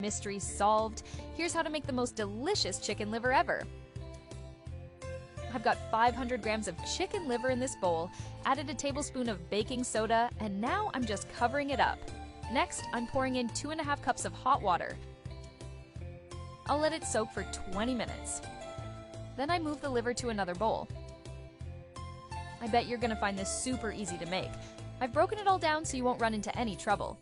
Mystery solved. Here's how to make the most delicious chicken liver ever. I've got 500 grams of chicken liver in this bowl, added a tablespoon of baking soda, and now I'm just covering it up. Next, I'm pouring in 2.5 cups of hot water. I'll let it soak for 20 minutes. Then I move the liver to another bowl. I bet you're gonna find this super easy to make. I've broken it all down so you won't run into any trouble.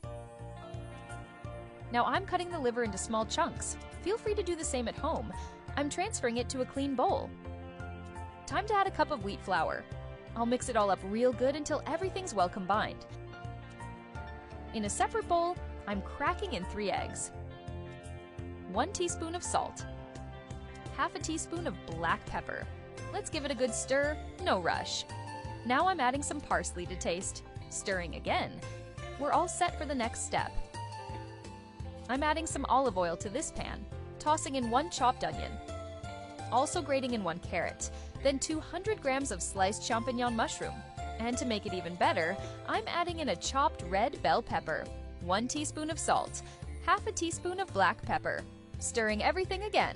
Now I'm cutting the liver into small chunks. Feel free to do the same at home. I'm transferring it to a clean bowl. Time to add a cup of wheat flour. I'll mix it all up real good until everything's well combined. In a separate bowl, I'm cracking in 3 eggs, 1 teaspoon of salt, half a teaspoon of black pepper. Let's give it a good stir, no rush. Now I'm adding some parsley to taste, stirring again. We're all set for the next step. I'm adding some olive oil to this pan, tossing in 1 chopped onion, also grating in 1 carrot, then 200 grams of sliced champignon mushroom. And to make it even better, I'm adding in a chopped red bell pepper, 1 teaspoon of salt, half a teaspoon of black pepper, stirring everything again.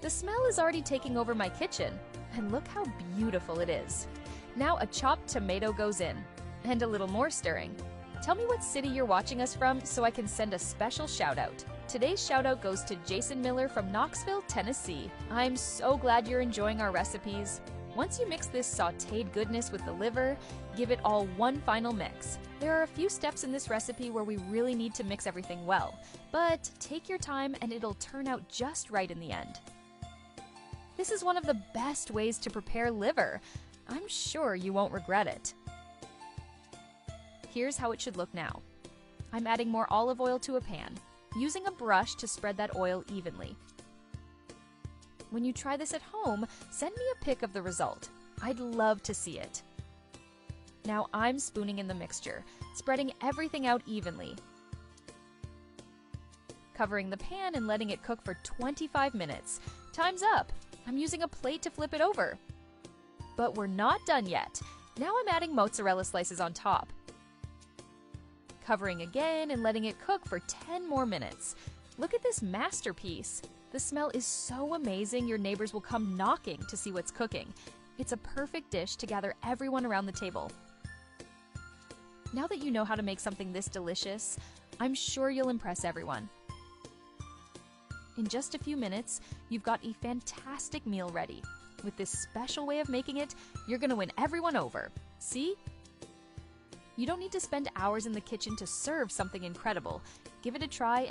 The smell is already taking over my kitchen, and look how beautiful it is. Now a chopped tomato goes in, and a little more stirring. Tell me what city you're watching us from so I can send a special shout out. Today's shout out goes to Jason Miller from Knoxville, Tennessee. I'm so glad you're enjoying our recipes. Once you mix this sautéed goodness with the liver, give it all one final mix. There are a few steps in this recipe where we really need to mix everything well, but take your time and it'll turn out just right in the end. This is one of the best ways to prepare liver. I'm sure you won't regret it. Here's how it should look now. I'm adding more olive oil to a pan, using a brush to spread that oil evenly. When you try this at home, send me a pic of the result. I'd love to see it. Now I'm spooning in the mixture, spreading everything out evenly. Covering the pan and letting it cook for 25 minutes. Time's up. I'm using a plate to flip it over. But we're not done yet. Now I'm adding mozzarella slices on top. Covering again and letting it cook for 10 more minutes. Look at this masterpiece. The smell is so amazing your neighbors will come knocking to see what's cooking. It's a perfect dish to gather everyone around the table. Now that you know how to make something this delicious, I'm sure you'll impress everyone. In just a few minutes, you've got a fantastic meal ready. With this special way of making it, you're gonna win everyone over. See? You don't need to spend hours in the kitchen to serve something incredible. Give it a try and